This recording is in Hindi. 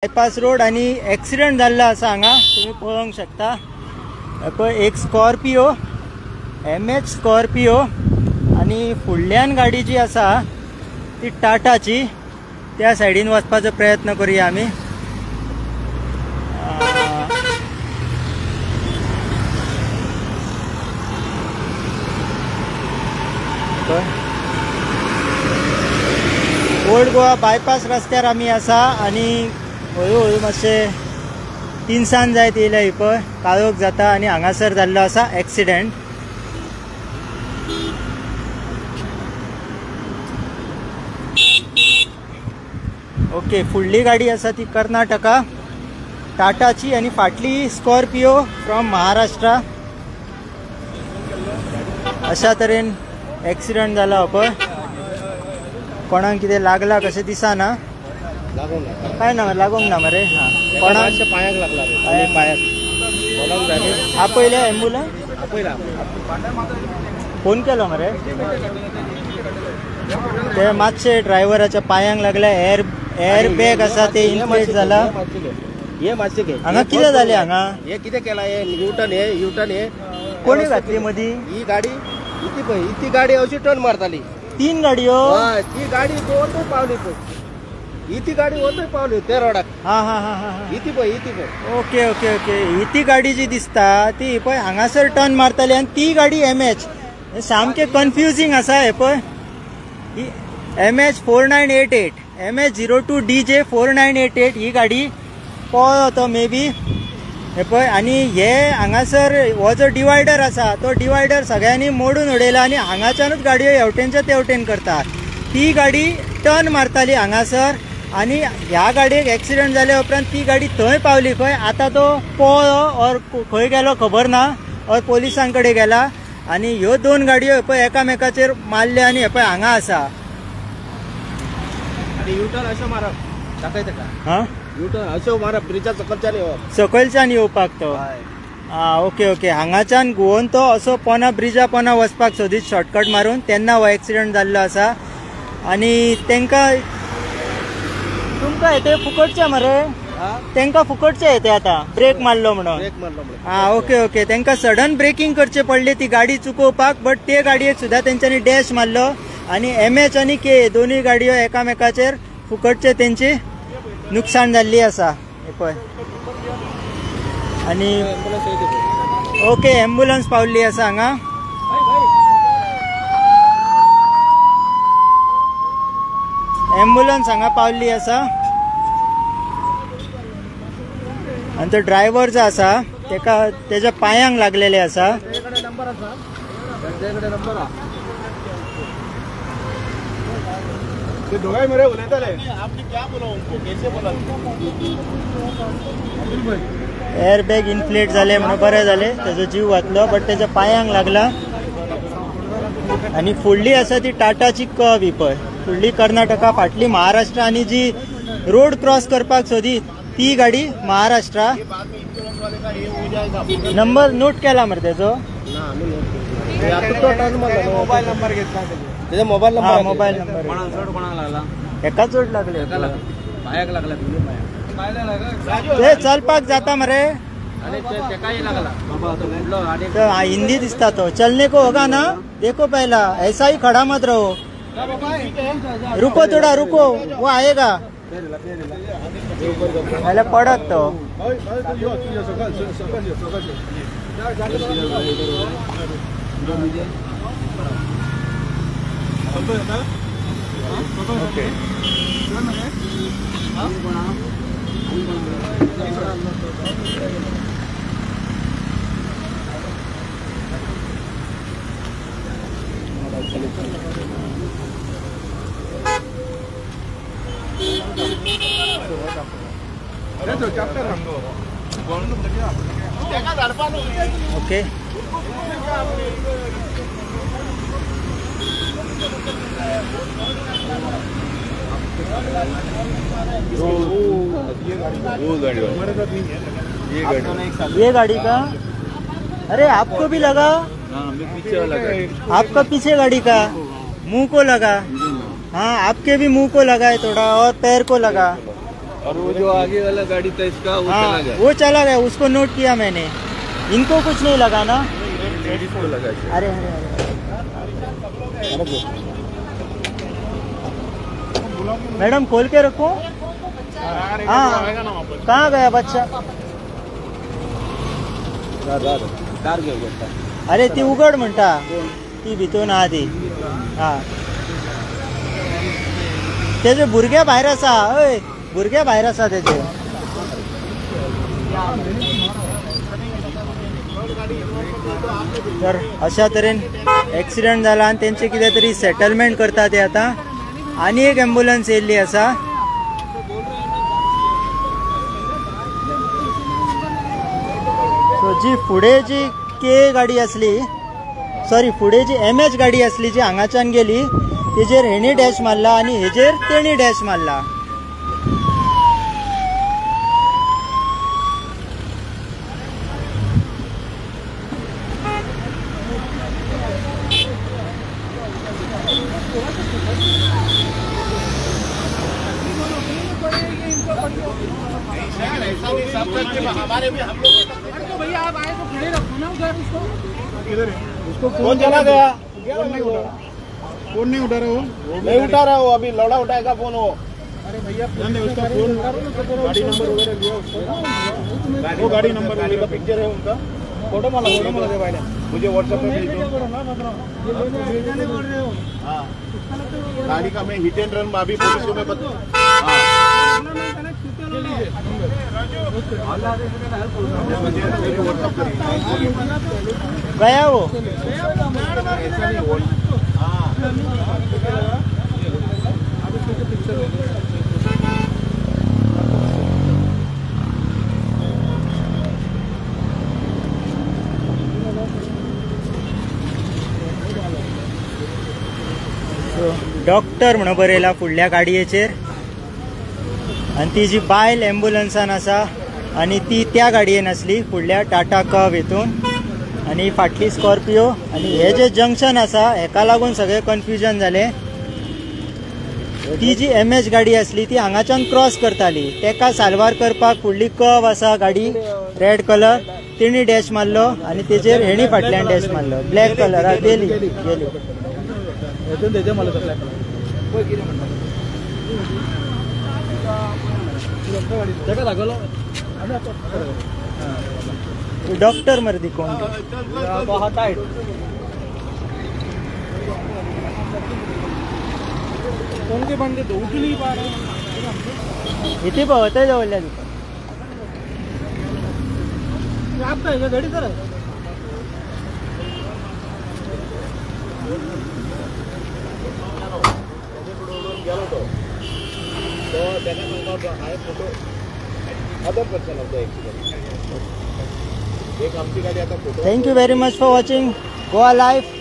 बायपास रोड आणि ॲक्सिडेंट झाला असा हांगा तुम्ही पळोवंक शकता। पळय एक स्कॉर्पियो MH स्कॉर्पियो आणि फुडल्यान गाडी जी आसा ती टाटाची। त्या सायडीन वचपाचो प्रयत्न करूया आमी। ओल्ड गोवा बायपास रस्त्यार आमी आसा आणि हळू हळू मातशे तिनसांज जायत येयल्या ही पळय काळोख जाता आणि हांगासर जाल्लो आसा ॲक्सिडेंट। ओके फुडली गाडी आसा ती कर्नाटका टाटाची आणि फाटली स्कॉर्पियो फ्रॉम महाराष्ट्रा। अशा तरेन ॲक्सिडेंट जाला पळय। कोणाक कितें लागला कशें दिसना। काय ना लागोंक ना मरे। कोणाक पायाक लागला रे पायाक बोलावंक जाय। आपयले एम्बुलन्स आपयला फोन केलो मरे। ते मातशे ड्रायव्हराच्या पायांक लागल्या। एअर बॅग आसा ते इन्फ्लेट जाला। हे मातशे घे। हांगा कितें जालें? हांगा हे कितें केला? हे युटर्न हे कोणी घातली मदी? ही गाडी इती पळय इती गाडी अशी टर्न मारताली। तीन गाडयो ती गाडी वोतूय पावली पळय इती गाडी वोतूय पावली त्या रोडाक। हा हा हा हा इती पळय इती पळय। ओके ओके ओके इती गाडी जी दिसता ती पळय हांगासर टर्न मारताली आणि ती गाडी MH सामके कन्फ्युजिंग आसा। हे पळय MH 4988 MH 02 DJ 4988 ही गाडी पळय तो मे बी। हे पळय आणि हे हांगासर हो जो डिवायडर आसा तो डिवायडर सगळ्यांनी मोडून उडयला आणि हांगाच्यानूच गाडयो हेवटेनच्या तेवटेन करतात। ती गाडी टर्न मारताली हांगासर आणि ह्या गाडयेक ॲक्सिडेंट जाल्या उपरांत ती गाडी थंय पावली खंय। आता तो पळो और खंय गेलो खबर ना और पोलिसां कडेन गेला आणि ह्यो दोन गाडयो हे पळय एकामेकाचेर मारल्या आणि हे पळय हांगा आसा। आणि युटर्न अशें मारप दाखय ताका। हां युटर्न अशें मारप ब्रिजा सकलच्यान येवप सकयलच्यान येवपाक तो। ओके ओके हांगाच्यान घुंवन तो असो पोना ब्रिजा पोना वचपाक सोदीत शॉर्टकट मारून तेन्ना हो ॲक्सिडेंट जाल्लो आसा। आणि तुमकां येते फुकटचे मरे तांकां फुकटचे येते आता ब्रेक मारलो म्हणून। ओके ओके तांकां सडन ब्रेकिंग करचे पडले ती गाडी चुकोवपाक बट ते गाडयेक सुद्दां तेंच्यांनी डॅश मारलो आणि MH आणि K दोन्ही गाडयो एकामेकाचेर फुकटचे तेंची नुकसाण जाल्ली आसा। हे पळय आणि ओके एम्बुलन्स पावल्ली आसा हांगा। एम्बुलन्स हांगा पावल्ली आसा आणि तो ड्रायव्हर जो आसा तेका तेच्या पायांक लागलेले आसा। एअर बॅग इन्फ्लेट जाले म्हणून बरें जालें तेजो जीव वाचलो बट तेच्या पायांक लागला। आणि फुडली आसा ती टाटाची कव ही पळय फुडली कर्नाटका फाटली महाराष्ट्र आणि जी रोड क्रॉस करपाक सोदी ती गाडी महाराष्ट्रा। नंबर नोट केला मरे तेजो मोबाईल नंबर घेतला त्याचा मोबाईल नंबर कोणाक लागला एका चोट लागले पायाक लागला ते चलपाक जाता मरे लागला। हिंदी दिसता तो चलने को होगा ना देखो पहला ऐसा ही खड़ा मत रहो रुको थोड़ा रुको वो आएगा पहले पड़त तो ओके ओके ये गाड़ी का अरे आपको भी लगा? आपका पीछे गाड़ी का मुंह को लगा। हाँ आपके भी मुंह को लगा है थोड़ा और पैर को लगा। और वो जो आगे वाला गाड़ी था इसका वो चला हाँ गया। वो चला गया, उसको नोट किया मैंने। इनको कुछ नहीं लगा ना? लेडीज को लगा शायद। अरे अरे अरे मैडम खोल के रखो। हाँ कहाँ गया बच्चा? कार घेऊन गेलता. अरे ती उघड म्हणता, ती भितून आधी. हा त्याचे भुरगे भायर आसा. हय भुरगे भायर आसा त्याचे. तर अशा तरेन ॲक्सिडेंट जाला आणि त्यांचे कितें तरी सेटलमेंट करता ते आता. आणि एक ॲम्ब्युलन्स येयल्ली आसा. सो जी फुडें जी के गाडी असली, सॉरी फुडें जी MS गाडी असली जी हांगाच्यान गेली, तेजेर हेणी डॅश मारला आणि हेजेर तेणी डॅश मारला. भैया आप आए तो खड़े रखो ना उधर उसको. उसको फोन चला गया. फोन नहीं उठा रहा वो. नहीं उठा रहा वो, अभी लौड़ा उठाएगा फोन वो. अरे भैया उसका फोन गाड़ी नंबर वगैरह दिया उसको. वो गाड़ी नंबर गाड़ी का पिक्चर है उनका. फोटो माला दे भाई ने मुझे व्हाट्सएप पे भेज दो. हाँ गाड़ी का मैं हिट एंड रन अभी पुलिस को मैं गया वो. डॉक्टर म्हणून बरयला फुडल्या गाडयेचेर. आणि ती जी बायल ॲम्ब्युलन्सान आसा आणि ती त्या गाडयेन आसली फुडल्या टाटा कव हेतून. आणि फाटली स्कॉर्पियो. आणि हे जे जंक्शन आसा हेका लागून सगळे कन्फ्युजन जाले. ती जी MS गाडी असली ती हांगाच्यान क्रॉस करताली, तेका साल्वार करपाक फुडली कव आसा गाडी रेड कलर, तेणी डॅश मारलो आणि तेजेर हेणी फाटल्यान डॅश मारलो. ब्लॅक कलर गेली गेली. डॉक्टर मर्दी कोण उनके बंदे तो उठ नहीं पा रहे. इथे पळतय जवळल्या दुकान. आपका है गाड़ी sir. Thank you very much for watching Goa live.